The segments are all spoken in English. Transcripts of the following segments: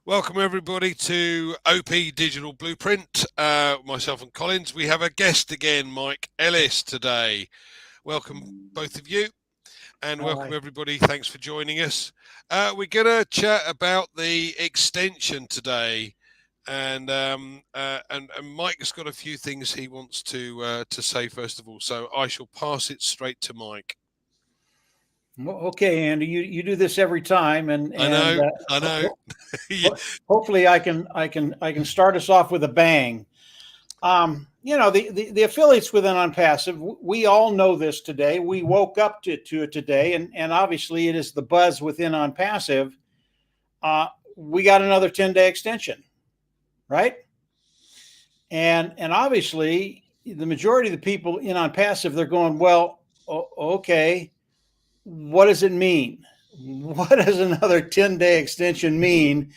Welcome everybody to OP Digital Blueprint. Myself and Collins. We have a guest again, Mike Ellis, today. Welcome both of you, and welcome everybody. Thanks for joining us. We're going to chat about the extension today, and Mike's got a few things he wants to say first of all. So I shall pass it straight to Mike. Okay, Andy, you do this every time, and I know. Hopefully I can start us off with a bang. The affiliates within ONPASSIVE, we all know this today. We woke up to it today, and obviously it is the buzz within ONPASSIVE. We got another 10-day extension, right? And obviously the majority of the people in ONPASSIVE, they're going, well, okay. What does it mean? What does another 10-day extension mean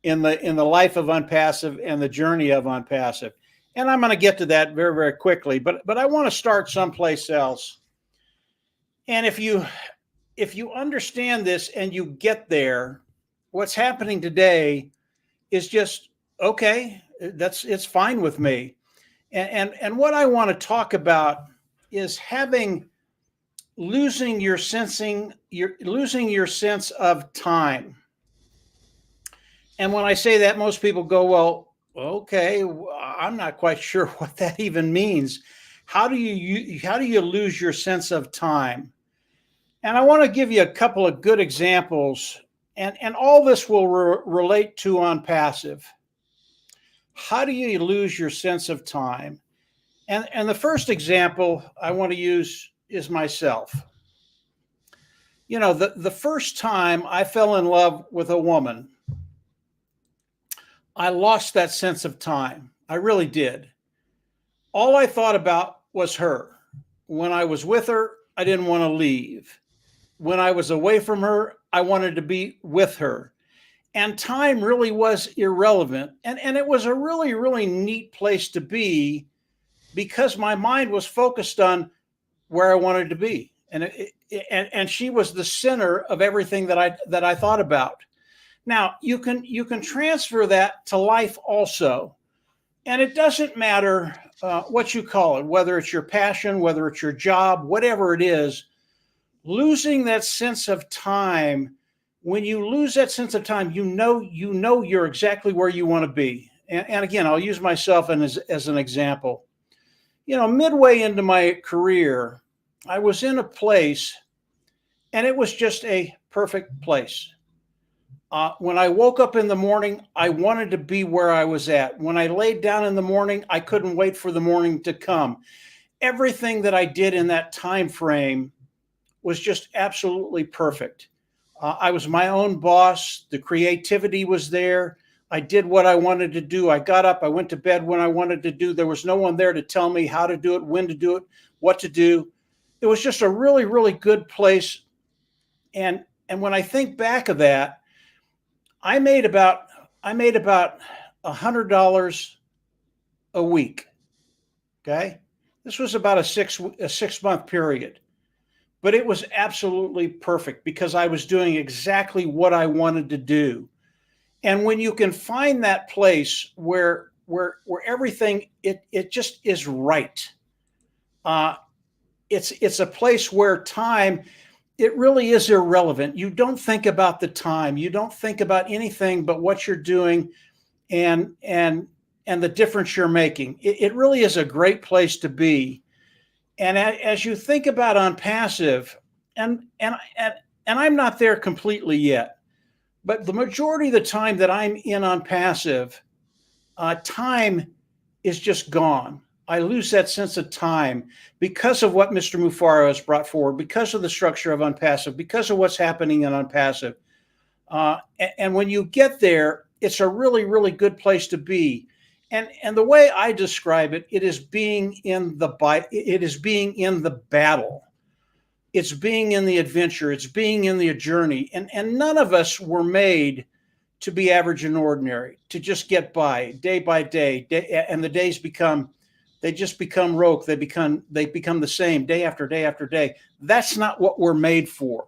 in the life of ONPASSIVE and the journey of ONPASSIVE? And I'm going to get to that very, very quickly, but I want to start someplace else. And if you understand this and you get there, what's happening today is just okay. It's fine with me. And what I want to talk about is losing your sense of time. And when I say that, most people go, well, okay, I'm not quite sure what that even means. How do you lose your sense of time? And I want to give you a couple of good examples, and all this will relate to ONPASSIVE. How do you lose your sense of time? And the first example I want to use is myself. You know, the first time I fell in love with a woman, I lost that sense of time. I really did. All I thought about was her. When I was with her, I didn't want to leave. When I was away from her, I wanted to be with her. And time really was irrelevant. And it was a really, really neat place to be because my mind was focused on where I wanted to be. And she was the center of everything that I thought about. Now, you can transfer that to life also. And it doesn't matter what you call it, whether it's your passion, whether it's your job, whatever it is, losing that sense of time. When you lose that sense of time, you know you're exactly where you want to be. And again, I'll use myself as an example. You know, midway into my career, I was in a place, and it was just a perfect place. When I woke up in the morning, I wanted to be where I was at. When I laid down in the morning, I couldn't wait for the morning to come. Everything that I did in that time frame was just absolutely perfect. I was my own boss. The creativity was there. I did what I wanted to do. I got up. I went to bed when I wanted to do. There was no one there to tell me how to do it, when to do it, what to do. It was just a really, really good place. And when I think back of that, I made about $100 a week. Okay, this was about a 6-month period, but it was absolutely perfect because I was doing exactly what I wanted to do. And when you can find that place where everything it just is right, it's a place where time, it really is irrelevant. You don't think about the time. You don't think about anything but what you're doing and the difference you're making. It really is a great place to be. And as you think about ONPASSIVE, and I'm not there completely yet, but the majority of the time that I'm in ONPASSIVE, time is just gone. I lose that sense of time because of what Mr. Mufaro has brought forward, because of the structure of ONPASSIVE, because of what's happening in ONPASSIVE. And when you get there, it's a really, really good place to be. And the way I describe it, it is being in the battle. It's being in the adventure. It's being in the journey. And none of us were made to be average and ordinary, to just get by day by day, and the days just become rote. They become the same day after day after day. That's not what we're made for.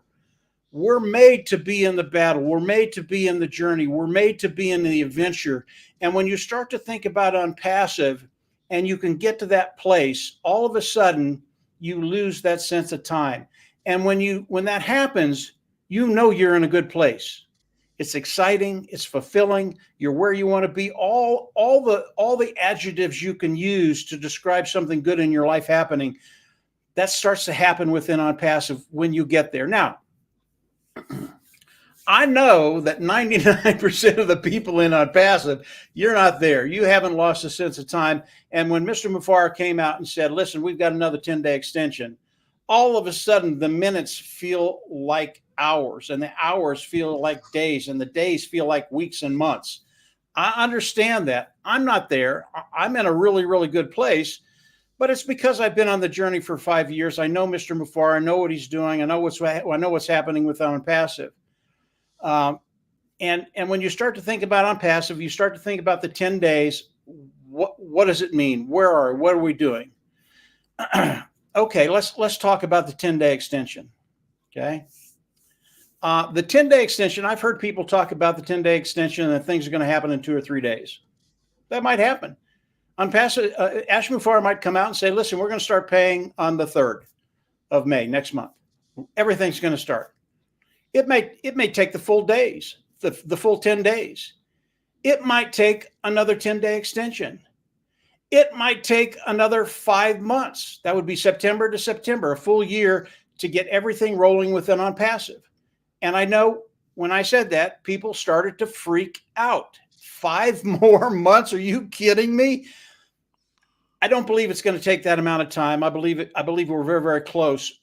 We're made to be in the battle. We're made to be in the journey. We're made to be in the adventure. And when you start to think about unpassive and you can get to that place, all of a sudden you lose that sense of time. And when that happens, you know you're in a good place. It's exciting, it's fulfilling, you're where you want to be. All the adjectives you can use to describe something good in your life happening, that starts to happen within unpassive when you get there. Now, I know that 99% of the people in unpassive, you're not there. You haven't lost a sense of time. And when Mr. Mufareh came out and said, listen, we've got another 10-day extension, all of a sudden the minutes feel like hours and the hours feel like days and the days feel like weeks and months. I understand that. I'm not there. I'm in a really, really good place. But it's because I've been on the journey for 5 years. I know Mr. Mufareh. I know what he's doing. I know what's happening with unpassive. And when you start to think about unpassive, you start to think about the 10 days. What does it mean? What are we doing? Okay, let's talk about the 10-day extension. Okay. The 10-day extension, I've heard people talk about the 10-day extension and that things are going to happen in 2 or 3 days. That might happen. Unpassive, Ash Mufareh might come out and say, listen, we're going to start paying on the 3rd of May, next month. Everything's going to start. It may take the full days, the full 10 days. It might take another 10-day extension. It might take another 5 months. That would be September to September, a full year to get everything rolling within unpassive. And I know when I said that, people started to freak out. 5 more months? Are you kidding me? I don't believe it's going to take that amount of time. I believe we're very, very close.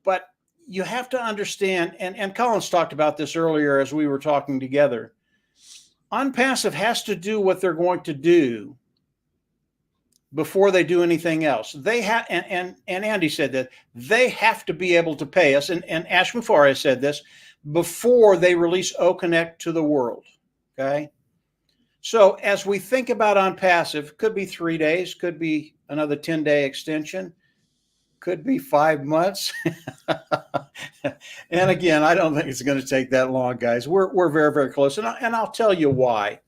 But you have to understand, and Collins talked about this earlier as we were talking together. Unpassive has to do what they're going to do before they do anything else. They have, and Andy said that they have to be able to pay us, and Ash Mufareh said this, before they release OConnect to the world. Okay. So as we think about unpassive, could be 3 days, could be another 10-day extension, could be 5 months. And again, I don't think it's going to take that long, guys. We're very, very close. And I'll tell you why.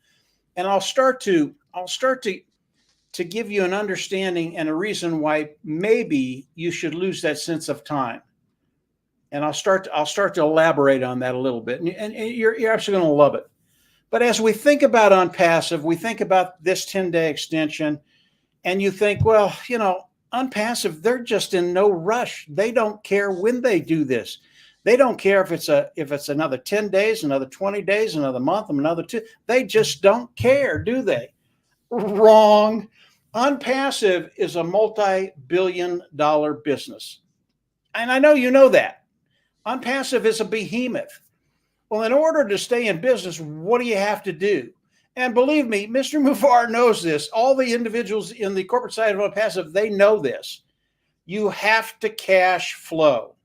And I'll start to give you an understanding and a reason why maybe you should lose that sense of time. And I'll start to elaborate on that a little bit. And you're actually going to love it. But as we think about unpassive, we think about this 10-day extension, and you think, well, unpassive, they're just in no rush. They don't care when they do this. They don't care if it's another 10 days, another 20 days, another month, another 2. They just don't care, do they? Wrong. Unpassive is a multi-billion-dollar business. And I know you know that. Unpassive is a behemoth. Well, in order to stay in business, what do you have to do? And believe me, Mr. Mufareh knows this. All the individuals in the corporate side of unpassive, they know this. You have to cash flow.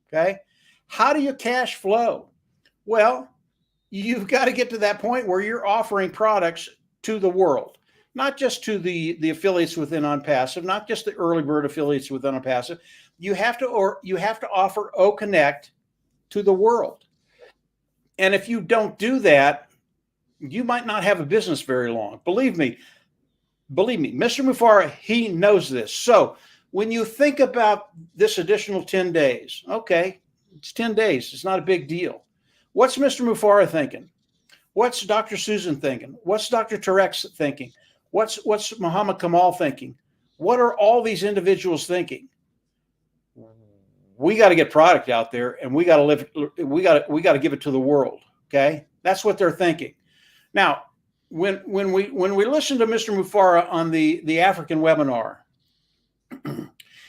Okay? How do you cash flow? Well, you've got to get to that point where you're offering products to the world, not just to the affiliates within unpassive, not just the early bird affiliates within unpassive. You have to offer OConnect to the world. And if you don't do that, you might not have a business very long. Believe me, Mr. Mufareh, he knows this. So when you think about this additional 10 days, okay, it's 10 days. It's not a big deal. What's Mr. Mufareh thinking? What's Dr. Susan thinking? What's Dr. Tarek's thinking? What's Muhammad Kamal thinking? What are all these individuals thinking? We got to get product out there, and we got to give it to the world. Okay, that's what they're thinking. Now, when we listen to Mr. Mufareh on the African webinar,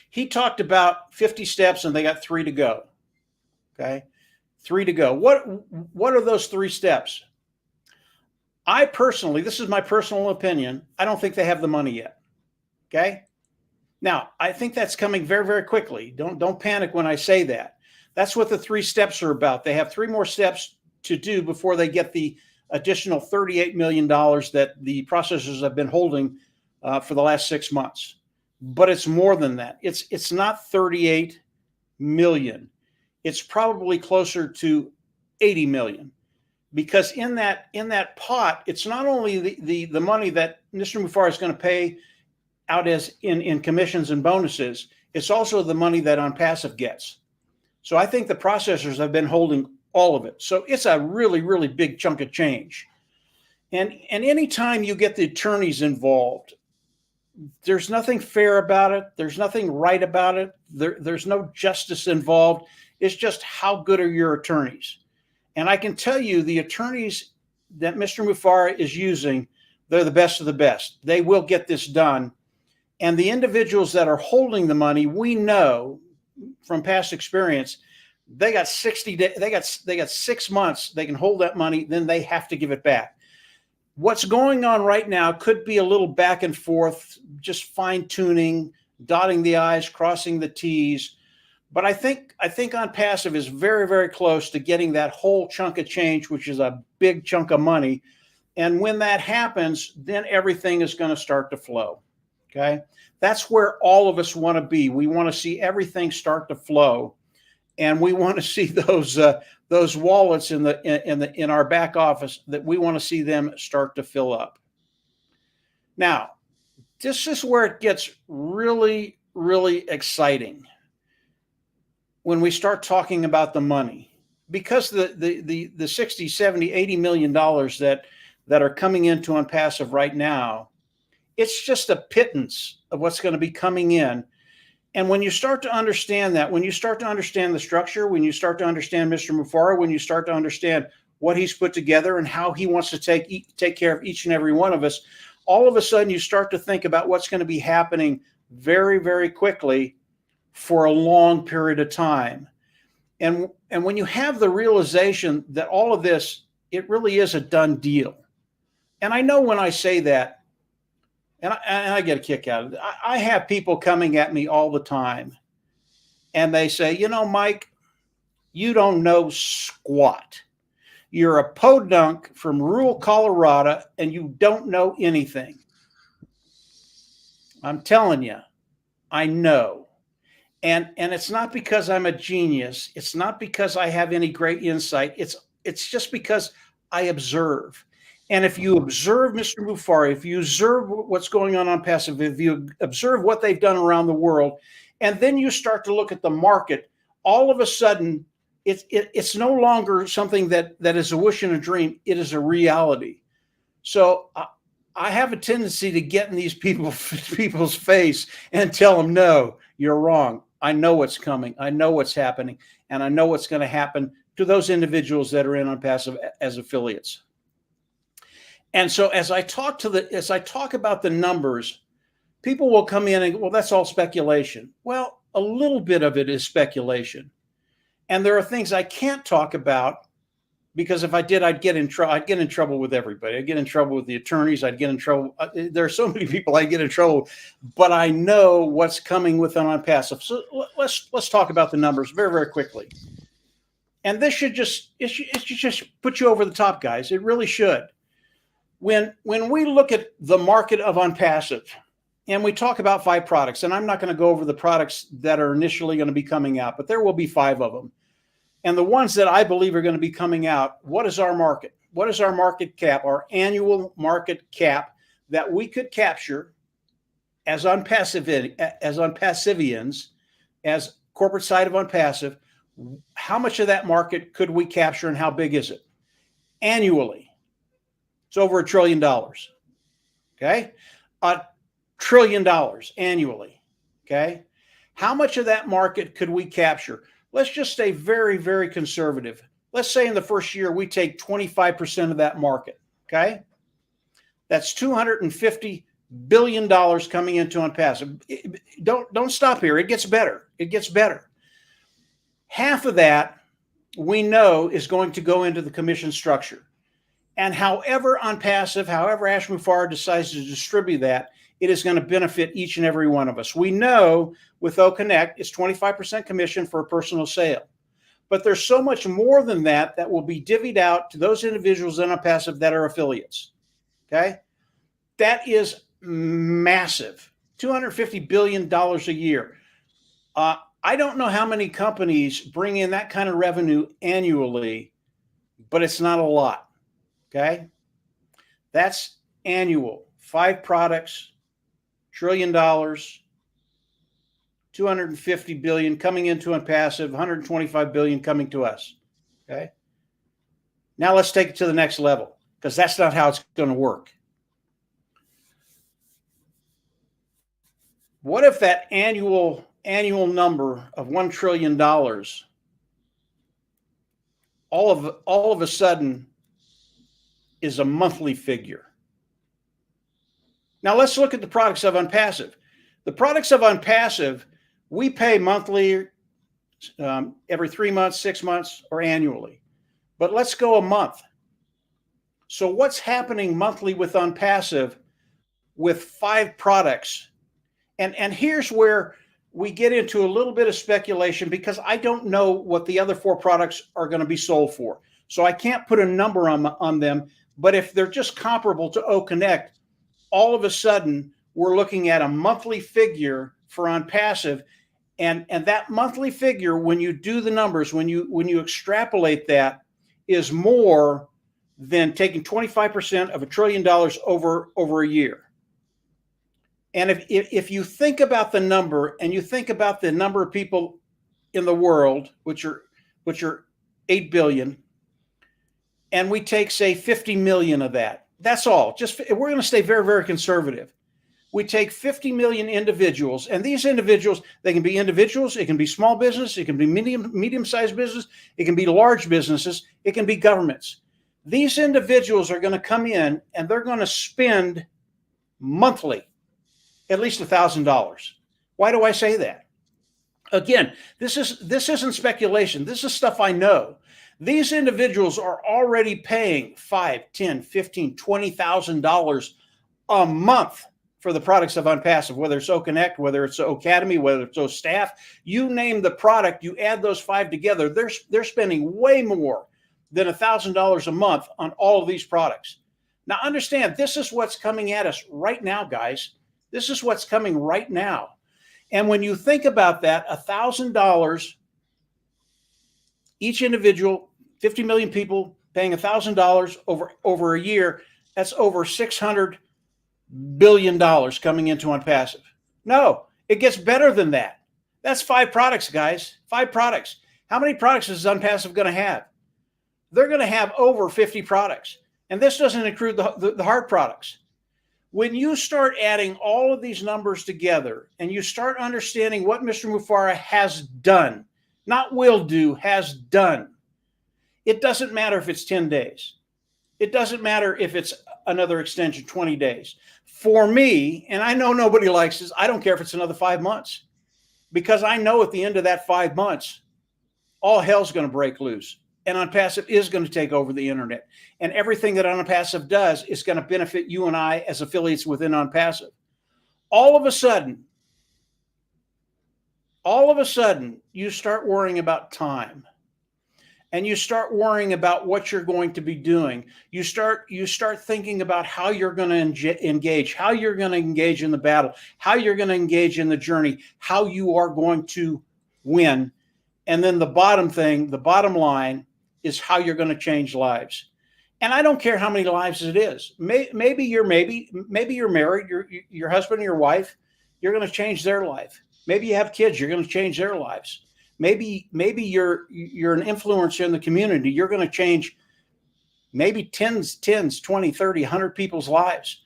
he talked about 50 steps, and they got 3 to go. Okay, 3 to go. What are those 3 steps? I personally, this is my personal opinion, I don't think they have the money yet. Okay. Now, I think that's coming very, very quickly. Don't panic when I say that. That's what the 3 steps are about. They have 3 more steps to do before they get the additional $38 million that the processors have been holding for the last 6 months. But it's more than that. It's not 38 million. it's probably closer to 80 million, because in that pot, it's not only the money that Mr. Mufar is going to pay out as in commissions and bonuses, it's also the money that ONPASSIVE gets. So I think the processors have been holding all of it. So it's a really, really big chunk of change. And anytime you get the attorneys involved, there's nothing fair about it. There's nothing right about it. There's no justice involved. It's just how good are your attorneys? And I can tell you the attorneys that Mr. Mufar is using, they're the best of the best. They will get this done. And the individuals that are holding the money, we know from past experience, they got 60 days, they got 6 months, they can hold that money, then they have to give it back. What's going on right now could be a little back and forth, just fine tuning, dotting the I's, crossing the T's. But I think ONPASSIVE is very, very close to getting that whole chunk of change, which is a big chunk of money. And when that happens, then everything is going to start to flow. Okay. That's where all of us want to be. We want to see everything start to flow. And we want to see those wallets in our back office, that we want to see them start to fill up. Now, this is where it gets really, really exciting when we start talking about the money, because the 60, 70, 80 million dollars that are coming into ONPASSIVE right now, it's just a pittance of what's going to be coming in. And when you start to understand that, when you start to understand the structure, when you start to understand Mr. Mufar, when you start to understand what he's put together and how he wants to take care of each and every one of us, all of a sudden you start to think about what's going to be happening very, very quickly for a long period of time. And when you have the realization that all of this, it really is a done deal. And I know when I say that, and I get a kick out of it. I have people coming at me all the time, and they say, Mike, you don't know squat. You're a podunk from rural Colorado, and you don't know anything. I'm telling you, I know. And it's not because I'm a genius. It's not because I have any great insight. It's just because I observe. And if you observe Mr. Mufar, if you observe what's going on ONPASSIVE, if you observe what they've done around the world, and then you start to look at the market, all of a sudden, it's no longer something that is a wish and a dream. It is a reality. So I have a tendency to get in these people's face and tell them, no, you're wrong. I know what's coming. I know what's happening. And I know what's going to happen to those individuals that are in ONPASSIVE as affiliates. And so as I talk about the numbers, people will come in and, well, that's all speculation. Well, a little bit of it is speculation. And there are things I can't talk about, because if I did, I'd get in trouble. I'd get in trouble with everybody. I'd get in trouble with the attorneys. I'd get in trouble. There are so many people I get in trouble, but I know what's coming with ONPASSIVE. So let's talk about the numbers very, very quickly. And this should just put you over the top, guys. It really should. When we look at the market of ONPASSIVE, and we talk about 5 products, and I'm not going to go over the products that are initially going to be coming out, but there will be 5 of them. And the ones that I believe are going to be coming out, what is our market? What is our market cap, our annual market cap that we could capture as ONPASSIVians, as corporate side of ONPASSIVE? How much of that market could we capture, and how big is it? Annually, it's over $1 trillion. Okay? $1 trillion annually. Okay? How much of that market could we capture? Let's just stay very, very conservative. Let's say in the first year, we take 25% of that market. Okay? That's $250 billion coming into ONPASSIVE. Don't stop here. It gets better. It gets better. Half of that we know is going to go into the commission structure. And however ONPASSIVE, however Ash Mufar decides to distribute that, it is going to benefit each and every one of us. We know with OConnect, it's 25% commission for a personal sale. But there's so much more than that that will be divvied out to those individuals in ONPASSIVE that are affiliates. Okay? That is massive. $250 billion a year. I don't know how many companies bring in that kind of revenue annually, but it's not a lot. Okay. That's annual. 5 products, $1 trillion, 250 billion coming into ONPASSIVE, 125 billion coming to us. Okay. Now let's take it to the next level, because that's not how it's going to work. What if that annual number of $1 trillion all of a sudden is a monthly figure? Now let's look at the products of ONPASSIVE. The products of ONPASSIVE, we pay monthly, every 3 months, 6 months, or annually. But let's go a month. So what's happening monthly with ONPASSIVE with 5 products? And here's where we get into a little bit of speculation, because I don't know what the other 4 products are going to be sold for. So I can't put a number on them. But if they're just comparable to OConnect, all of a sudden we're looking at a monthly figure for ONPASSIVE. And that monthly figure, when you do the numbers, when you extrapolate that, is more than taking 25% of $1 trillion over a year. And if you think about the number, and you think about the number of people in the world, which are 8 billion, and we take, say, 50 million of that, that's all. Just, we're going to stay very, very conservative. We take 50 million individuals, and these individuals, they can be individuals, it can be small business, it can be medium-sized business, it can be large businesses, it can be governments. These individuals are going to come in and they're going to spend monthly at least $1,000. Why do I say that? Again, this isn't speculation. This is stuff I know. These individuals are already paying $5,000, $10,000, $15,000, $20,000 a month for the products of ONPASSIVE, whether it's OConnect, whether it's Academy, whether it's OStaff. You name the product, you add those 5 together, they're spending way more than $1,000 a month on all of these products. Now understand, this is what's coming at us right now, guys. This is what's coming right now. And when you think about that, $1,000, each individual, 50 million people paying $1,000 over a year, that's over $600 billion coming into ONPASSIVE. No, it gets better than that. That's 5 products, guys. 5 products. How many products is ONPASSIVE going to have? They're going to have over 50 products. And this doesn't include the hard products. When you start adding all of these numbers together and you start understanding what Mr. Mufareh has done, not will do, has done, it doesn't matter if it's 10 days. It doesn't matter if it's another extension, 20 days. For me, and I know nobody likes this, I don't care if it's another 5 months, because I know at the end of that 5 months, all hell's going to break loose. And ONPASSIVE is going to take over the internet. And everything that ONPASSIVE does is going to benefit you and I as affiliates within ONPASSIVE. All of a sudden, you start worrying about time. And you start worrying about what you're going to be doing. You start thinking about how you're going to engage, how you're going to engage in the battle, how you're going to engage in the journey, how you are going to win. And then the bottom line is how you're going to change lives. And I don't care how many lives it is. Maybe you're married, your husband or your wife, you're going to change their life. Maybe you have kids, you're going to change their lives. Maybe you're an influencer in the community, you're going to change maybe 10s, 20, 30, 100 people's lives.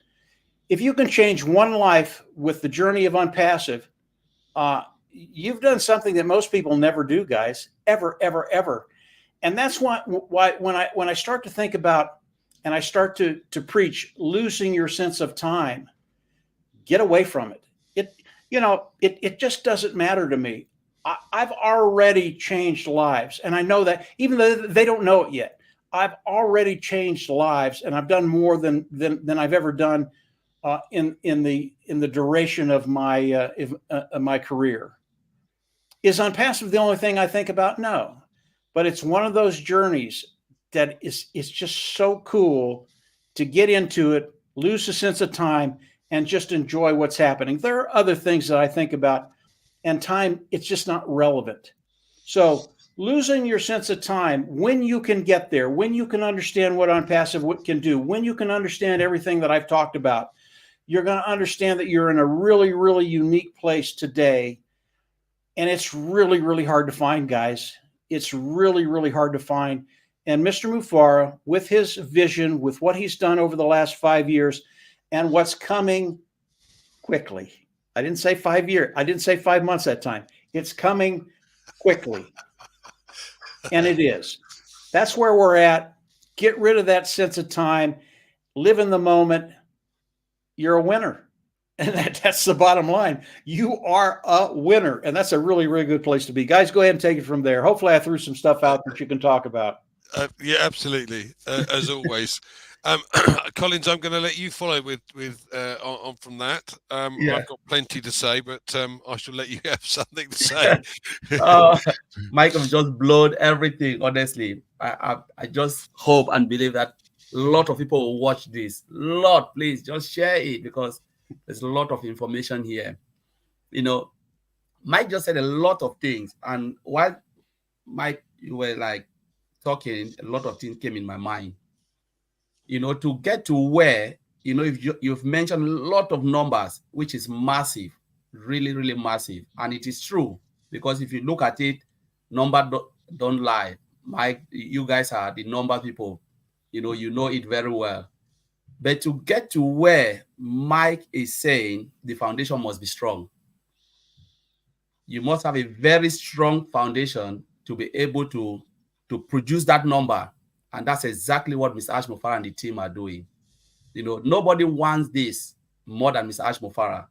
If you can change one life with the journey of ONPASSIVE, you've done something that most people never do, guys, ever, ever, ever. And that's why when I start to think about, and I start to preach losing your sense of time, get away from it. It just doesn't matter to me. I've already changed lives, and I know that, even though they don't know it yet. I've already changed lives, and I've done more than I've ever done in the duration of my career. Is ONPASSIVE the only thing I think about? No. But it's one of those journeys that it's just so cool to get into it, lose a sense of time, and just enjoy what's happening. There are other things that I think about and time, it's just not relevant. So losing your sense of time, when you can get there, when you can understand what ONPASSIVE can do, when you can understand everything that I've talked about, you're going to understand that you're in a really, really unique place today. And it's really, really hard to find, guys. It's really, really hard to find. And Mr. Mufareh, with his vision, with what he's done over the last 5 years, and what's coming quickly. I didn't say 5 years. I didn't say 5 months that time. It's coming quickly. And it is. That's where we're at. Get rid of that sense of time. Live in the moment. You're a winner. And that's the bottom line. You are a winner. And that's a really, really good place to be. Guys, go ahead and take it from there. Hopefully I threw some stuff out that you can talk about. Yeah, absolutely. As always. Collins, I'm going to let you follow with on from that. I've got plenty to say, but I shall let you have something to say. Mike have just blown everything. Honestly, I just hope and believe that a lot of people will watch this. Lord, please just share it, because there's a lot of information here. You know, Mike just said a lot of things, and while Mike, you were like talking, a lot of things came in my mind. You know, to get to where, you know, if you've mentioned a lot of numbers, which is massive, really, really massive. And it is true, because if you look at it, numbers don't lie. Mike, you guys are the number people, you know it very well. But to get to where Mike is saying, the foundation must be strong. You must have a very strong foundation to be able to produce that number. And that's exactly what Mr. Ash Mufareh and the team are doing. You know, nobody wants this more than Mr. Ash Mufareh.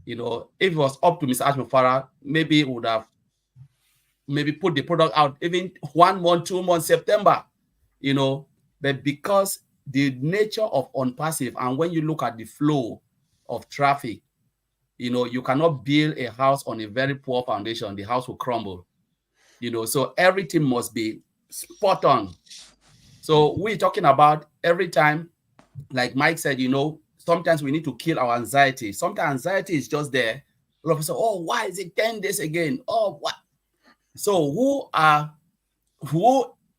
You know, if it was up to Mr. Ash Mufareh, maybe he would have put the product out even 1 month, 2 months, September, you know. But because the nature of ONPASSIVE, and when you look at the flow of traffic, you know, you cannot build a house on a very poor foundation. The house will crumble, you know. So everything must be spot on. So we're talking about every time, like Mike said, you know, sometimes we need to kill our anxiety. Sometimes anxiety is just there. All of a sudden, oh, why is it 10 days again? Oh, what? So who,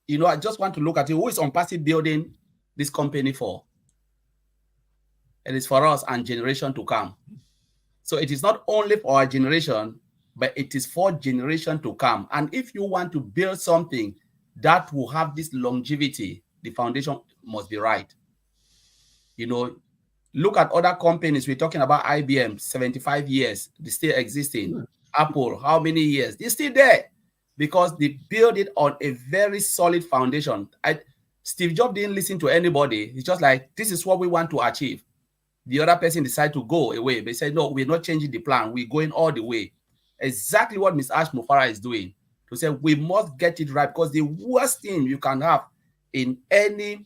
you know, I just want to look at it. Who is ONPASSIVE building this company for? It is for us and generation to come. So it is not only for our generation, but it is for generation to come. And if you want to build something that will have this longevity, the foundation must be right. You know, look at other companies. We're talking about IBM, 75 years, they're still existing. Apple, how many years? They're still there because they build it on a very solid foundation. Steve Jobs didn't listen to anybody. He's just like, this is what we want to achieve. The other person decided to go away. They said, no, we're not changing the plan. We're going all the way. Exactly what Mr. Ash Mufareh is doing. To say we must get it right, because the worst thing you can have in any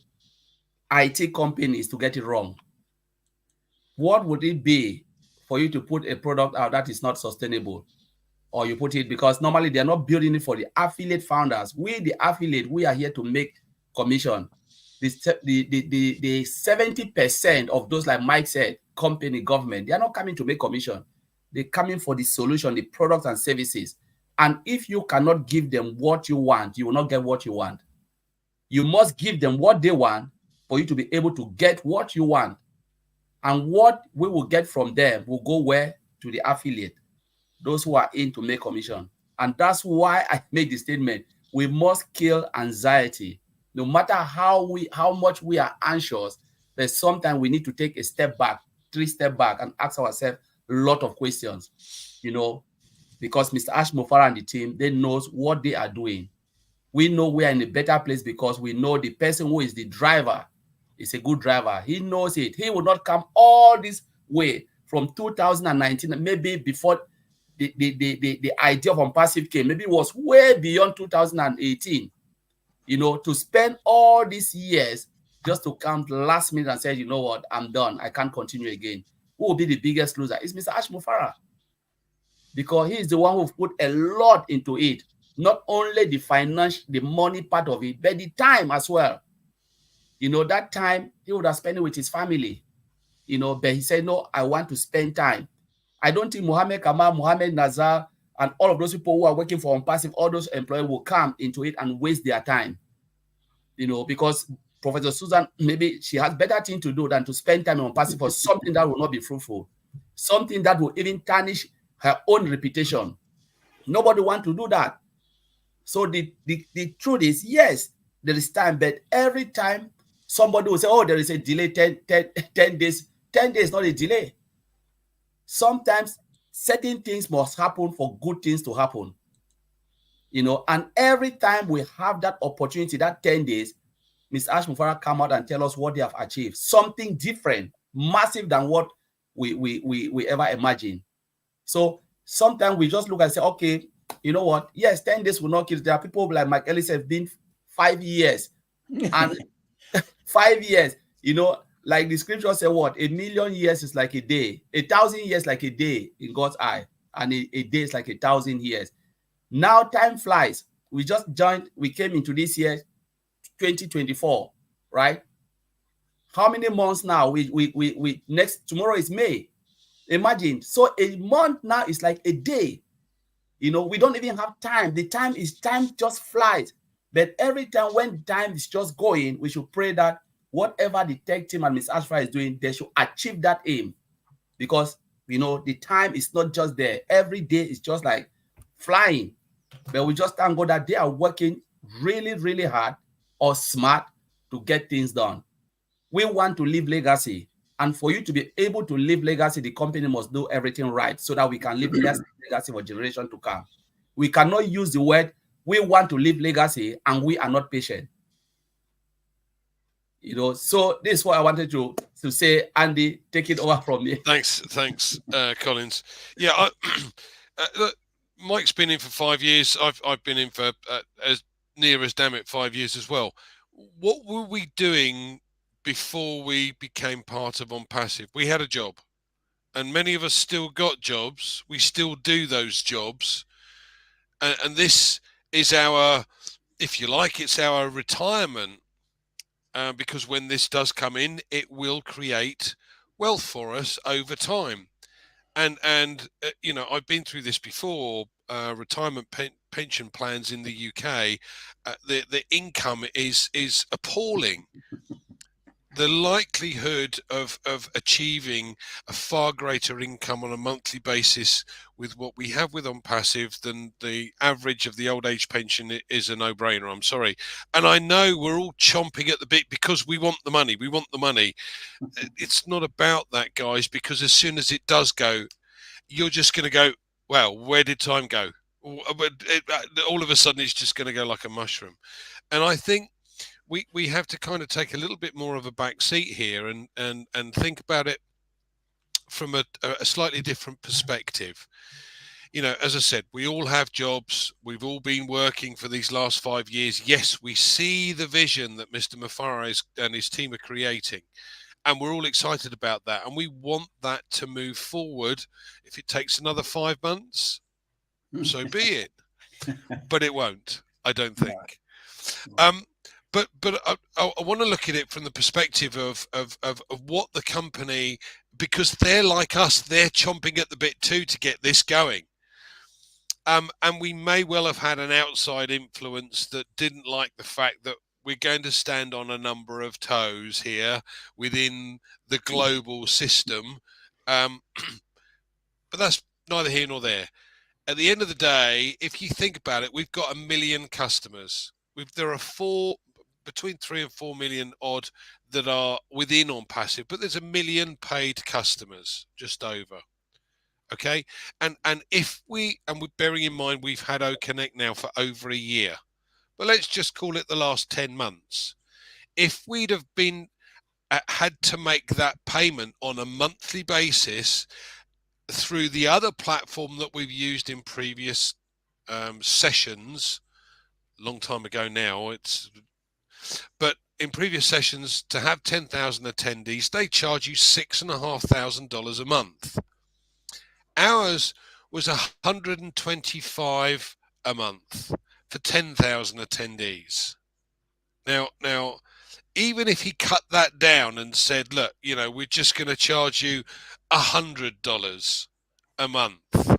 IT company is to get it wrong. What would it be for you to put a product out that is not sustainable? Or you put it, because normally they're not building it for the affiliate founders. We, the affiliate, we are here to make commission. The 70% of those, like Mike said, company, government, they are not coming to make commission. They're coming for the solution, the products and services. And if you cannot give them what you want, you will not get what you want. You must give them what they want for you to be able to get what you want. And what we will get from them will go where? To the affiliate, those who are in to make commission. And that's why I made the statement, we must kill anxiety. No matter how much we are anxious, there's sometimes we need to take a step back, 3 steps back, and ask ourselves a lot of questions, you know, because Mr. Ash Mufareh and the team, they knows what they are doing. We know we are in a better place because we know the person who is the driver is a good driver. He knows it. He will not come all this way from 2019, maybe before the idea of ONPASSIVE came. Maybe it was way beyond 2018. You know, to spend all these years just to come last minute and say, you know what, I'm done. I can't continue again. Who will be the biggest loser? It's Mr. Ash Mufareh. Because he is the one who put a lot into it. Not only the financial, the money part of it, but the time as well. You know, that time he would have spent it with his family. You know, but he said, no, I want to spend time. I don't think Mohammed Kamal, Mohammed Nazar, and all of those people who are working for ONPASSIVE, all those employees will come into it and waste their time. Because Professor Susan, maybe she has better thing to do than to spend time on ONPASSIVE for something that will not be fruitful, something that will even tarnish her own reputation. Nobody wants to do that. So the truth is, yes, there is time, but every time somebody will say, oh, there is a delay, 10 days. 10 days is not a delay. Sometimes certain things must happen for good things to happen. And every time we have that opportunity, that 10 days, Ms. Ash Mufara come out and tell us what they have achieved. Something different, massive than what we ever imagined. So sometimes we just look and say, okay, you know what? Yes, 10 days will not kill. There are people like Mike Ellis have been 5 years. And 5 years, like the scripture said, what? 1,000,000 years is like a day. 1,000 years like a day in God's eye. And a day is like 1,000 years. Now time flies. We came into this year, 2024, right? How many months now? Tomorrow is May. Imagine. So a month now is like a day. We don't even have time. Time just flies. But every time when time is just going, we should pray that whatever the tech team and Ms. Ashfra is doing, they should achieve that aim. Because, the time is not just there. Every day is just like flying. But we just thank God that they are working really, really hard or smart to get things done. We want to leave legacy. And for you to be able to leave legacy, the company must do everything right so that we can leave legacy for generation to come. We cannot use the word, we want to leave legacy, and we are not patient. So this is what I wanted to say. Andy, take it over from me. Thanks, Collins. Yeah, look, Mike's been in for 5 years. I've been in for as near as damn it 5 years as well. What were we doing before we became part of ONPASSIVE? We had a job, and many of us still got jobs. We still do those jobs, and this is our, if you like, it's our retirement, because when this does come in, it will create wealth for us over time. And I've been through this before. Retirement pension plans in the UK, the income is appalling. The likelihood of achieving a far greater income on a monthly basis with what we have with ONPASSIVE than the average of the old age pension is a no-brainer. I'm sorry. And I know we're all chomping at the bit because we want the money. We want the money. It's not about that, guys, because as soon as it does go, you're just going to go, well, where did time go? All of a sudden, it's just going to go like a mushroom. And I think we have to kind of take a little bit more of a back seat here and think about it from a slightly different perspective. As I said, we all have jobs. We've all been working for these last 5 years. Yes, we see the vision that Mr. Mufara and his team are creating. And we're all excited about that. And we want that to move forward. If it takes another 5 months, so be it. But it won't, I don't think. But I want to look at it from the perspective of what the company, because they're like us, they're chomping at the bit too to get this going. And we may well have had an outside influence that didn't like the fact that we're going to stand on a number of toes here within the global system. But that's neither here nor there. At the end of the day, if you think about it, we've got 1 million customers. There are between 3 and 4 million odd that are within ONPASSIVE, but there's 1 million paid customers, just over. Okay, and we're bearing in mind we've had OConnect now for over a year, but let's just call it the last 10 months. If we'd have been had to make that payment on a monthly basis through the other platform that we've used in previous sessions, a long time ago now, but in previous sessions, to have 10,000 attendees, they charge you $6,500 a month. Ours was $125 a month for 10,000 attendees. Now, even if he cut that down and said, look, we're just going to charge you $100 a month.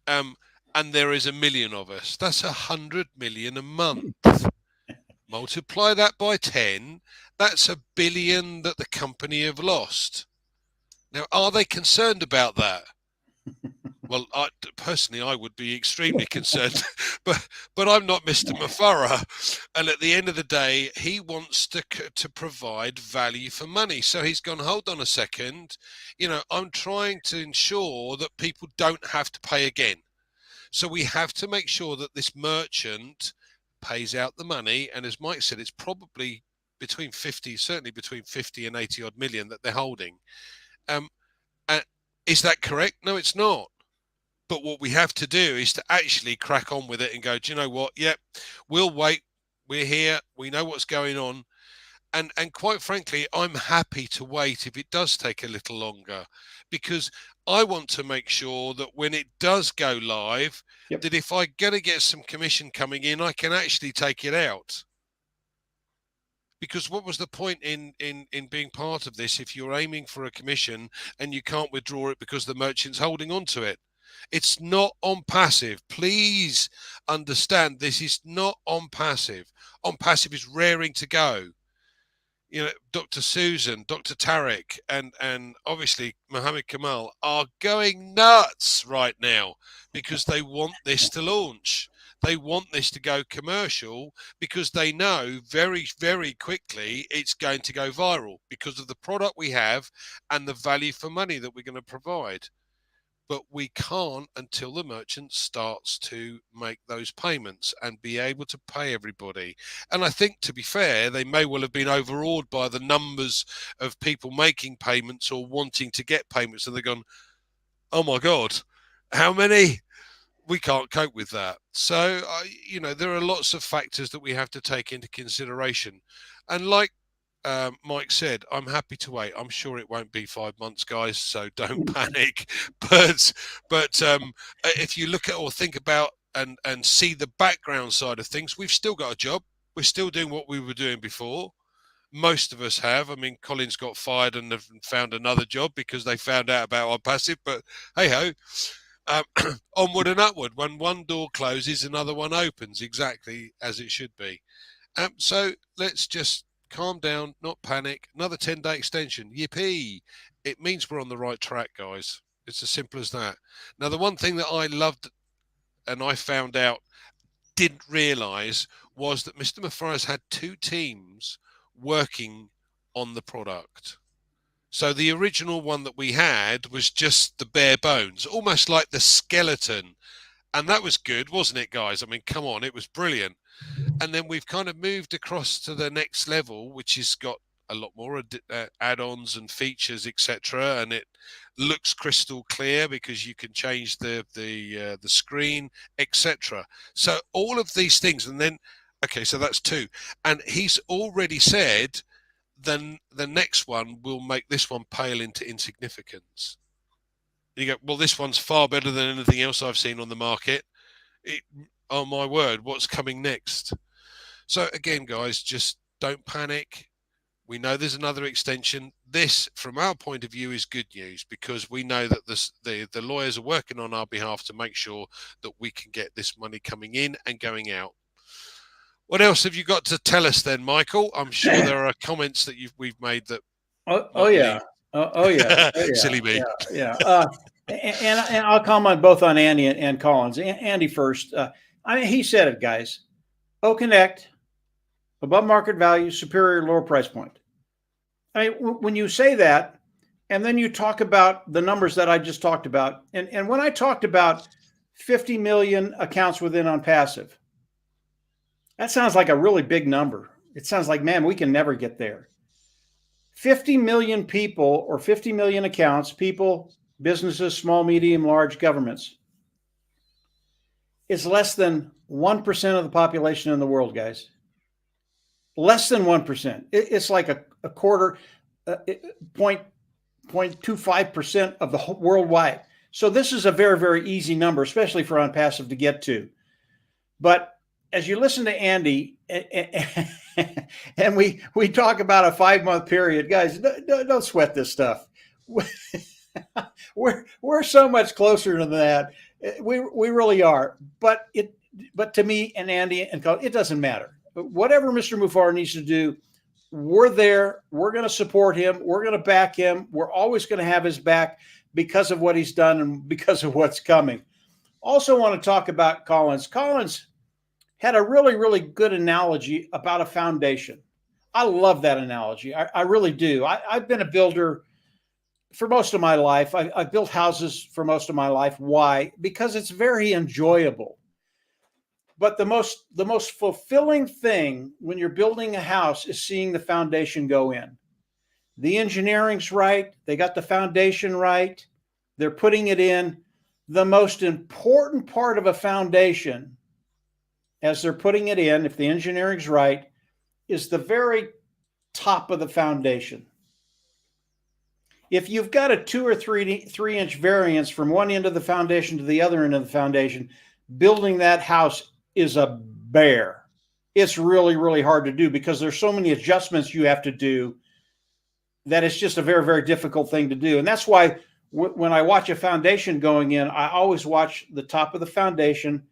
And there is 1 million of us. That's 100 million a month. Multiply that by 10. That's 1 billion that the company have lost. Now, are they concerned about that? Well, personally, I would be extremely concerned, but I'm not Mr. Mufara. And at the end of the day, he wants to provide value for money. So he's gone, hold on a second. I'm trying to ensure that people don't have to pay again. So we have to make sure that this merchant pays out the money. And as Mike said, it's probably certainly between 50 and 80 odd million that they're holding. Is that correct? No, it's not. But what we have to do is to actually crack on with it and go, do you know what? Yep, we'll wait. We're here. We know what's going on. And quite frankly, I'm happy to wait if it does take a little longer, because I want to make sure that when it does go live, that if I'm going to get some commission coming in, I can actually take it out. Because what was the point in being part of this if you're aiming for a commission and you can't withdraw it because the merchant's holding on to it? It's not on passive. Please understand, this is not on passive. On passive is raring to go. Dr. Susan, Dr. Tarek, and obviously Mohammed Kamal are going nuts right now because they want this to launch. They want this to go commercial because they know very, very quickly it's going to go viral because of the product we have and the value for money that we're going to provide. But we can't until the merchant starts to make those payments and be able to pay everybody. And I think, to be fair, they may well have been overawed by the numbers of people making payments or wanting to get payments. And they've gone, oh my God, how many? We can't cope with that. So, there are lots of factors that we have to take into consideration. And like Mike said, I'm happy to wait. I'm sure it won't be 5 months, guys, so don't panic. But if you look at or think about and see the background side of things, we've still got a job. We're still doing what we were doing before. Most of us have. I mean, Colin's got fired and have found another job because they found out about ONPASSIVE. But hey ho, onward and upward. When one door closes, another one opens, exactly as it should be. So let's just calm down, not panic. Another 10-day extension. Yippee. It means we're on the right track, guys. It's as simple as that. Now, the one thing that I loved and I found out, didn't realize, was that Mr. Mufara's had 2 teams working on the product. So the original one that we had was just the bare bones, almost like the skeleton. And that was good, wasn't it, guys? I mean, come on, it was brilliant. And then we've kind of moved across to the next level, which has got a lot more add-ons and features, etc. And it looks crystal clear because you can change the screen, etc. So all of these things, and then, okay, so that's 2. And he's already said then the next one will make this one pale into insignificance. You go, well, this one's far better than anything else I've seen on the market. Oh my word, what's coming next? So again, guys, just don't panic. We know there's another extension. This, from our point of view, is good news because we know that the lawyers are working on our behalf to make sure that we can get this money coming in and going out. What else have you got to tell us then, Michael? I'm sure there are comments that we've made that. Oh yeah. Silly me. Yeah. And I'll comment both on Andy and Collins. Andy first. He said it, guys. Connect, above market value, superior, lower price point. I mean, when you say that, and then you talk about the numbers that I just talked about, and when I talked about 50 million accounts within ONPASSIVE, that sounds like a really big number. It sounds like, man, we can never get there. 50 million people or 50 million accounts, people, businesses, small, medium, large governments, is less than 1% of the population in the world, guys. Less than 1%. It's like a quarter, 0.25% of the whole worldwide. So this is a very, very easy number, especially for ONPASSIVE to get to. But as you listen to Andy, and we talk about a 5-month period, guys, don't sweat this stuff. We're so much closer to that. We really are. But to me and Andy and Colin, it doesn't matter. Whatever Mr. Mufar needs to do, we're there. We're going to support him. We're going to back him. We're always going to have his back because of what he's done and because of what's coming. Also want to talk about Collins. Collins had a really, really good analogy about a foundation. I love that analogy. I really do. I've been a builder for most of my life. I've built houses for most of my life. Why? Because it's very enjoyable. But the most fulfilling thing when you're building a house is seeing the foundation go in. The engineering's right. They got the foundation right. They're putting it in. The most important part of a foundation, as they're putting it in, if the engineering's right, is the very top of the foundation. If you've got a 2 or 3 inch variance from one end of the foundation to the other end of the foundation, building that house is a bear. It's really, really hard to do because there's so many adjustments you have to do that it's just a very, very difficult thing to do. And that's why when I watch a foundation going in, I always watch the top of the foundation,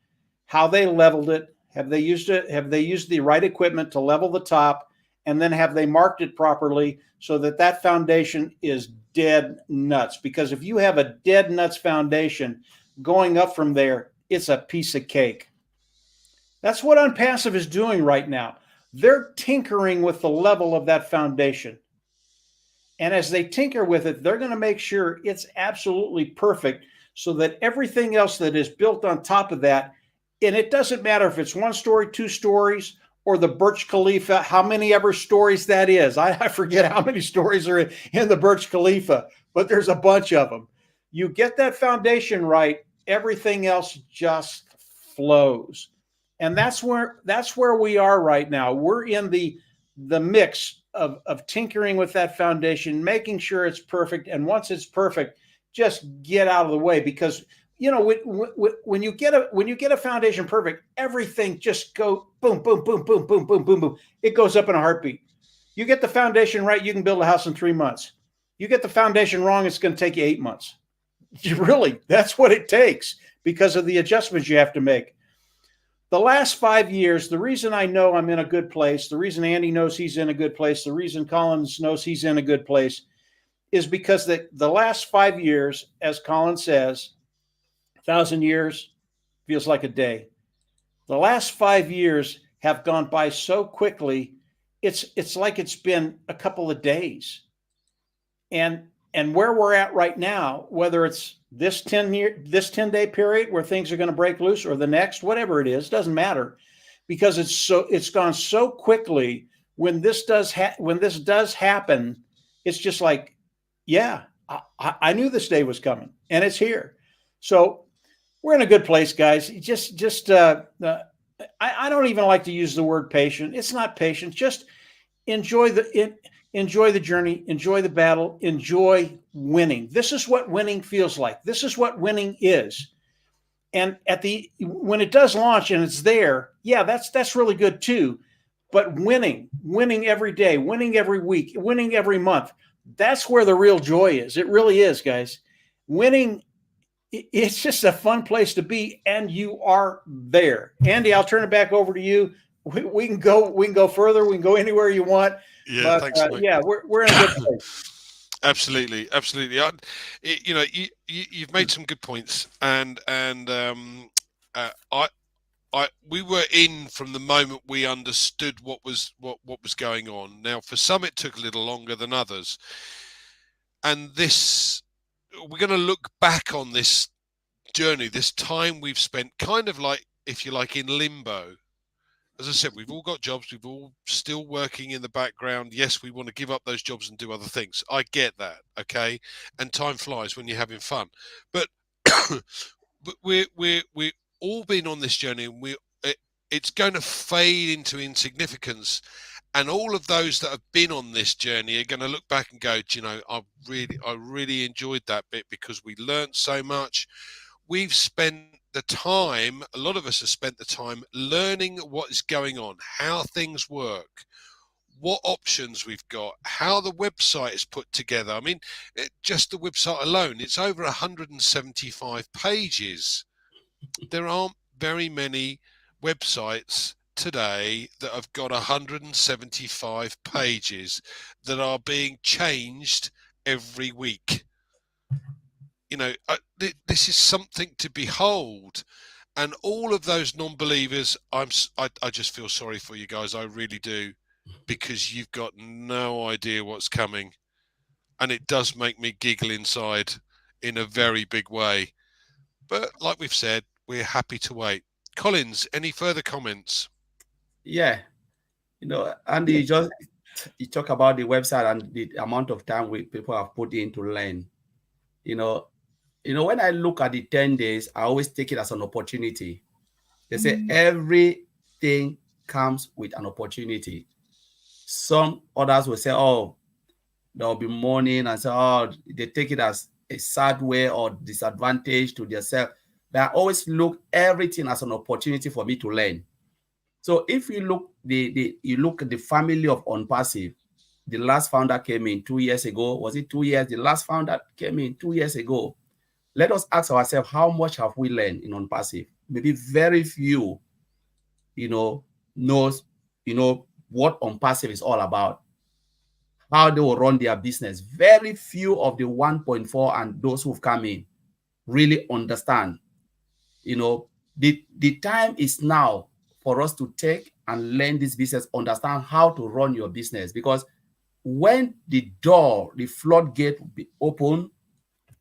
how they leveled it. Have they used it? Have they used the right equipment to level the top? And then have they marked it properly so that that foundation is dead nuts? Because if you have a dead nuts foundation going up from there, it's a piece of cake. That's what ONPASSIVE is doing right now. They're tinkering with the level of that foundation. And as they tinker with it, they're going to make sure it's absolutely perfect so that everything else that is built on top of that, and it doesn't matter if it's 1 story, 2 stories, or the Burj Khalifa, how many ever stories that is. I forget how many stories are in the Burj Khalifa, but there's a bunch of them. You get that foundation right, everything else just flows. And that's where we are right now. We're in the mix of tinkering with that foundation, making sure it's perfect. And once it's perfect, just get out of the way, because when you get a foundation perfect, everything just go boom, boom, boom, boom, boom, boom, boom, boom. It goes up in a heartbeat. You get the foundation right, you can build a house in 3 months. You get the foundation wrong, it's going to take you 8 months. Really, that's what it takes because of the adjustments you have to make. The last 5 years, the reason I know I'm in a good place, the reason Andy knows he's in a good place, the reason Collins knows he's in a good place is because the last 5 years, as Colin says, 1,000 years feels like a day. The last 5 years have gone by so quickly, it's like it's been a couple of days. And where we're at right now, whether it's this 10-day period where things are going to break loose or the next, whatever it is, doesn't matter, because it's gone so quickly. When this does happen, it's just like, yeah, I knew this day was coming, and it's here. So we're in a good place, guys. I don't even like to use the word patient. It's not patience. Just enjoy the journey, enjoy the battle, enjoy winning. This is what winning feels like. This is what winning is. And when it does launch and it's there, yeah, that's really good too. But winning every day, winning every week, winning every month, that's where the real joy is. It really is, guys. Winning, it's just a fun place to be, and you are there. Andy, I'll turn it back over to you. We can go further. We can go anywhere you want. Yeah, thanks, Mike. Yeah, we're in a good place. Absolutely. You've made some good points, and we were in from the moment we understood what was going on. Now, for some, it took a little longer than others, and we're going to look back on this journey, this time we've spent, kind of like, if you like, in limbo. As I said, we've all got jobs. We've all still working in the background. Yes, we want to give up those jobs and do other things. I get that, okay? And time flies when you're having fun. But we're all been on this journey, and it's going to fade into insignificance. And all of those that have been on this journey are going to look back and go, do you know, I really enjoyed that bit because we learned so much. We've spent the time, a lot of us have spent the time learning what is going on, how things work, what options we've got, how the website is put together. I mean, just the website alone, it's over 175 pages. There aren't very many websites today that have got 175 pages that are being changed every week. You know, this is something to behold. And all of those non-believers, I just feel sorry for you guys. I really do, because you've got no idea what's coming. And it does make me giggle inside in a very big way. But like we've said, we're happy to wait. Collins, any further comments? Yeah. You know, Andy, you talk about the website and the amount of time people have put in to learn. You know, when I look at the 10 days, I always take it as an opportunity. They say everything comes with an opportunity. Some others will say, oh, there'll be mourning, and say, oh, they take it as a sad way or disadvantage to themselves. But I always look everything as an opportunity for me to learn. So if you look you look at the family of ONPASSIVE, the last founder came in 2 years ago. Was it 2 years? The last founder came in 2 years ago. Let us ask ourselves, how much have we learned in ONPASSIVE? Maybe very few, knows, what ONPASSIVE is all about, how they will run their business. Very few of the 1.4 and those who've come in really understand. The time is now for us to take and learn this business, understand how to run your business. Because when the floodgate will be open,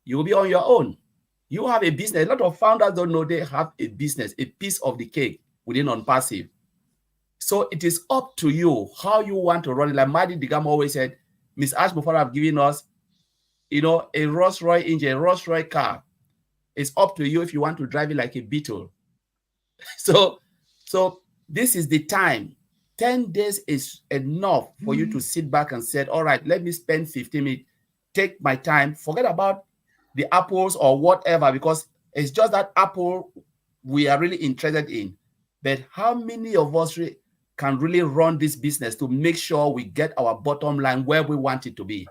you will be on your own. You have a business. A lot of founders don't know they have a business, a piece of the cake within ONPASSIVE. So it is up to you how you want to run it. Like Madi Digam always said, Ms. Ash Mufara have given us, a Rolls-Royce engine, a Rolls-Royce car. It's up to you if you want to drive it like a Beetle. So this is the time. 10 days is enough for you to sit back and say, all right, let me spend 15 minutes, take my time, forget about the apples or whatever, because it's just that apple we are really interested in. But how many of us can really run this business to make sure we get our bottom line where we want it to be?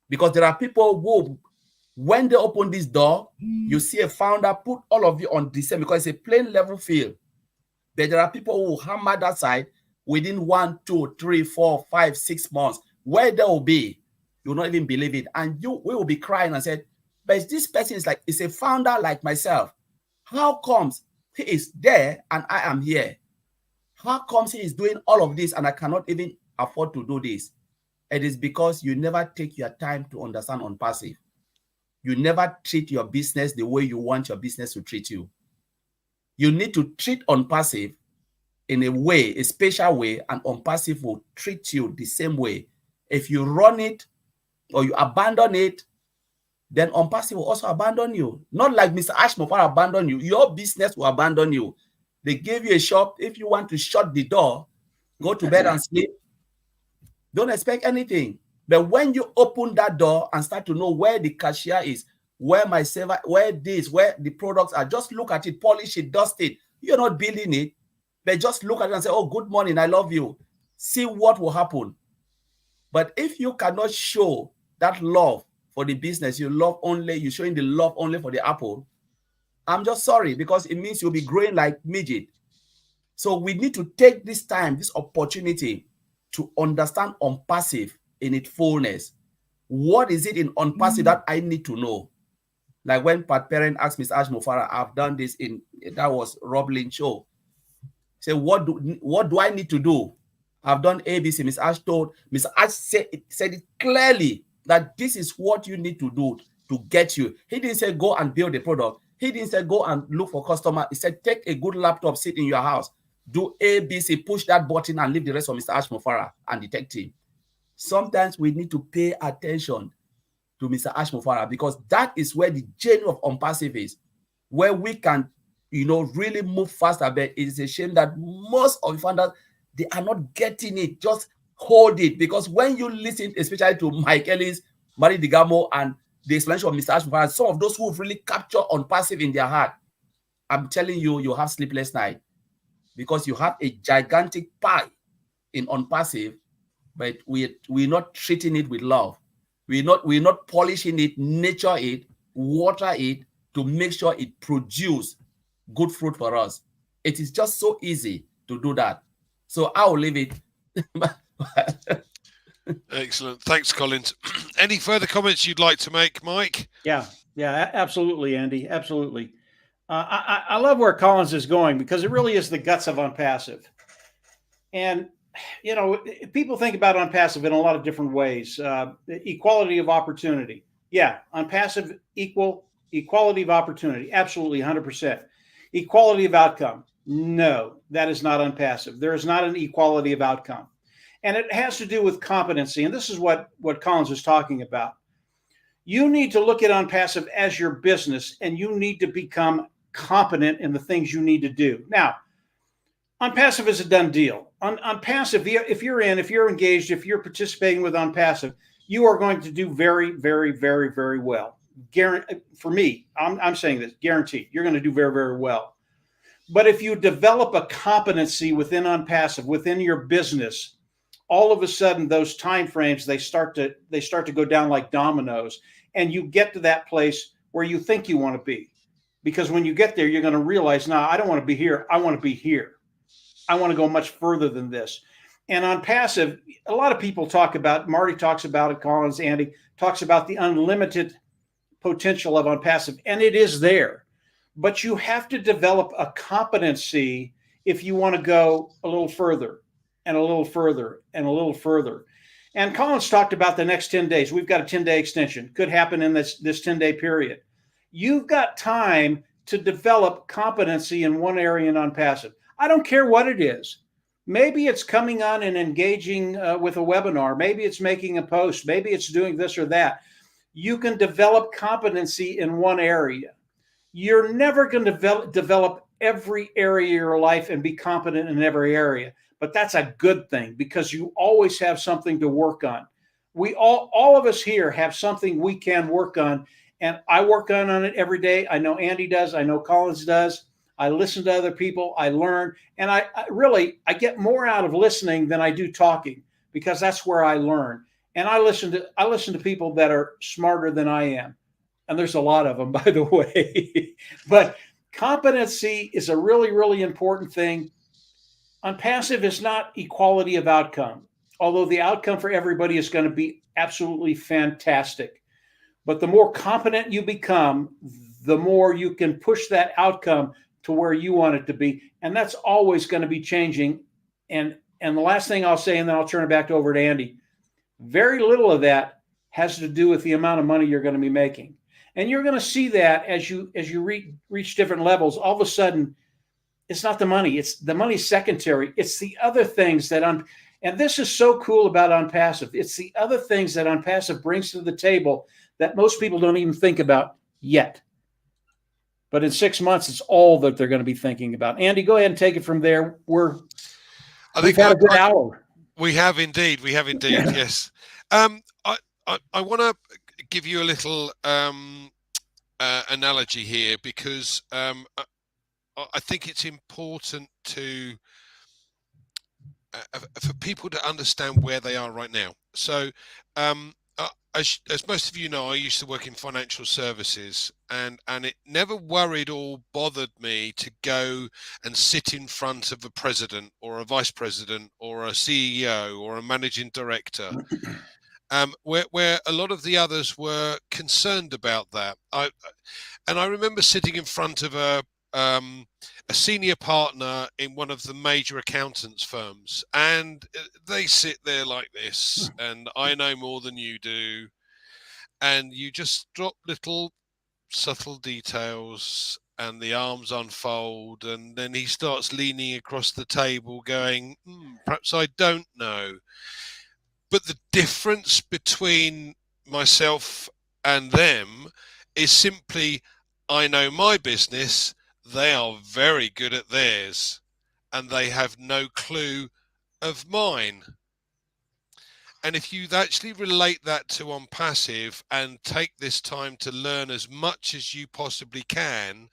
Because there are people who, when they open this door, you see a founder put all of you on the same, because it's a plain level field. But there are people who hammer that side within 1, 2, 3, 4, 5, 6 months. Where they will be, you'll not even believe it. And we will be crying and said, but this person is a founder like myself. How comes he is there and I am here? How comes he is doing all of this and I cannot even afford to do this? It is because you never take your time to understand ONPASSIVE. You never treat your business the way you want your business to treat you. You need to treat ONPASSIVE in a way, a special way, and ONPASSIVE will treat you the same way. If you run it or you abandon it, then ONPASSIVE will also abandon you. Not like Mr. Ashmore abandoned you. Your business will abandon you. They gave you a shop. If you want to shut the door, go to bed and sleep. Don't expect anything. But when you open that door and start to know where the cashier is, where my server, where the products are, just look at it, polish it, dust it. You're not building it, but just look at it and say, oh, good morning, I love you. See what will happen. But if you cannot show that love for the business, you're showing the love only for the apple, I'm just sorry, because it means you'll be growing like midget. So we need to take this time, this opportunity to understand ONPASSIVE in its fullness. What is it in ONPASSIVE that I need to know? Like when Pat Parent asked Ms. Ash Mufara, I've done this that was Rob Lynch show. Say, what do I need to do? I've done ABC. Ms. Ash said it clearly that this is what you need to do to get you. He didn't say go and build a product. He didn't say go and look for customer. He said take a good laptop, sit in your house, do ABC, push that button and leave the rest of Mr. Ash Mufara and the tech team. Sometimes we need to pay attention to Mr. Ash Mufara, because that is where the journey of ONPASSIVE is, where we can, really move faster. But it is a shame that most of the founders, they are not getting it. Just hold it, because when you listen, especially to Mike Ellis, Mari Digamo, and the explanation of Mr. Ash Mufara, some of those who have really captured ONPASSIVE in their heart, I'm telling you, you have sleepless night, because you have a gigantic pie in ONPASSIVE, but we're not treating it with love. We're not polishing it, nurture it, water it to make sure it produces good fruit for us. It is just so easy to do that. So I'll leave it. Excellent. Thanks, Collins. Any further comments you'd like to make, Mike? Yeah, absolutely, Andy. Absolutely. I love where Collins is going because it really is the guts of ONPASSIVE. And, you know, people think about ONPASSIVE in a lot of different ways. Equality of opportunity. Yeah, ONPASSIVE equality of opportunity. Absolutely, 100%. Equality of outcome. No, that is not ONPASSIVE. There is not an equality of outcome. And it has to do with competency. And this is what Collins was talking about. You need to look at ONPASSIVE as your business, and you need to become competent in the things you need to do. Now, ONPASSIVE is a done deal. ONPASSIVE, if you're engaged, if you're participating with ONPASSIVE, you are going to do very, very, very, very well. For me, I'm saying this, guaranteed, you're going to do very, very well. But if you develop a competency within ONPASSIVE, within your business, all of a sudden those time frames they start to go down like dominoes, and you get to that place where you think you want to be. Because when you get there, you're going to realize, no, I don't want to be here. I want to be here. I want to go much further than this. And ONPASSIVE, a lot of people talk about, Marty talks about it, Collins, Andy talks about the unlimited potential of ONPASSIVE, and it is there. But you have to develop a competency if you want to go a little further and a little further and a little further. And Collins talked about the next 10 days. We've got a 10-day extension. Could happen in this 10-day period. You've got time to develop competency in one area in ONPASSIVE. I don't care what it is. Maybe it's coming on and engaging with a webinar. Maybe it's making a post. Maybe it's doing this or that. You can develop competency in one area. You're never going to develop every area of your life and be competent in every area. But that's a good thing because you always have something to work on. We all of us here have something we can work on. And I work on it every day. I know Andy does. I know Collins does. I listen to other people. I learn. And I get more out of listening than I do talking because that's where I learn. And I listen to people that are smarter than I am. And there's a lot of them, by the way. But competency is a really, really important thing. ONPASSIVE is not equality of outcome, although the outcome for everybody is going to be absolutely fantastic. But the more competent you become, the more you can push that outcome to where you want it to be. And that's always going to be changing. And the last thing I'll say, and then I'll turn it back over to Andy, very little of that has to do with the amount of money you're going to be making. And you're going to see that as you reach different levels, all of a sudden, it's not the money. It's the money's secondary. It's the other things that and this is so cool about ONPASSIVE. It's the other things that ONPASSIVE brings to the table that most people don't even think about yet. But in 6 months, it's all that they're going to be thinking about. Andy, go ahead and take it from there. We've had a good hour. We have indeed. We have indeed. Yeah. Yes. I want to give you a little analogy here because I think it's important to for people to understand where they are right now. So, as most of you know, I used to work in financial services, and it never worried or bothered me to go and sit in front of a president or a vice president or a CEO or a managing director. Where a lot of the others were concerned about that. I remember sitting in front of a senior partner in one of the major accountants firms, and they sit there like this, and I know more than you do, and you just drop little subtle details and the arms unfold, and then he starts leaning across the table going, perhaps I don't know. But the difference between myself and them is simply I know my business, they are very good at theirs, and they have no clue of mine. And if you actually relate that to ONPASSIVE and take this time to learn as much as you possibly can,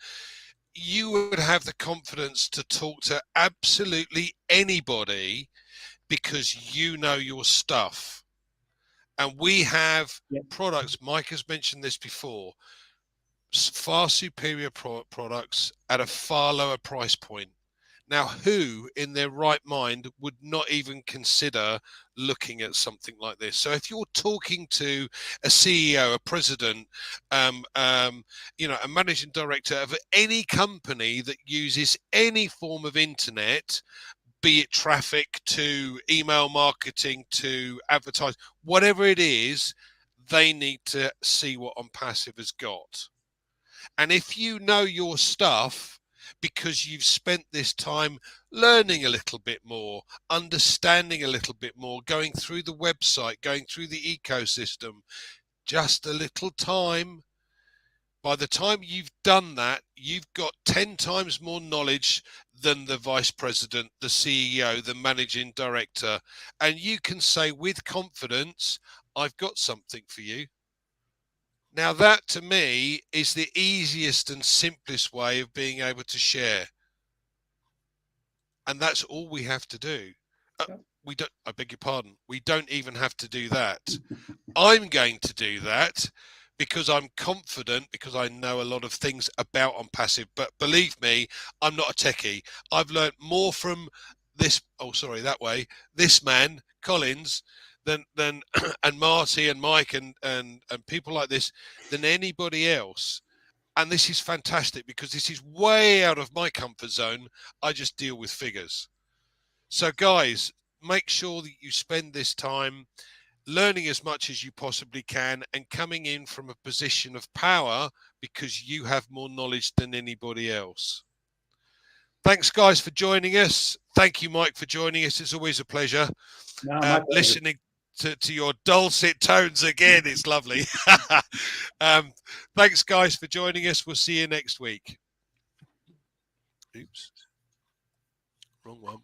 you would have the confidence to talk to absolutely anybody because you know your stuff. And we have products, Mike has mentioned this before, far superior products at a far lower price point. Now, who in their right mind would not even consider looking at something like this? So if you're talking to a CEO, a president, a managing director of any company that uses any form of internet, be it traffic to email marketing to advertise, whatever it is, they need to see what ONPASSIVE has got. And if you know your stuff, because you've spent this time learning a little bit more, understanding a little bit more, going through the website, going through the ecosystem, just a little time. By the time you've done that, you've got 10 times more knowledge than the vice president, the CEO, the managing director. And you can say with confidence, I've got something for you. Now that to me is the easiest and simplest way of being able to share. And that's all we have to do. I beg your pardon. We don't even have to do that. I'm going to do that because I'm confident, because I know a lot of things about ONPASSIVE. But believe me, I'm not a techie. I've learned more from this man, Collins, than and Marty and Mike and people like this than anybody else. And this is fantastic because this is way out of my comfort zone. I just deal with figures. So guys, make sure that you spend this time learning as much as you possibly can and coming in from a position of power because you have more knowledge than anybody else. Thanks guys for joining us. Thank you, Mike, for joining us. It's always a pleasure. Listening to your dulcet tones again. It's lovely. Thanks guys for joining us. We'll see you next week. Oops. Wrong one.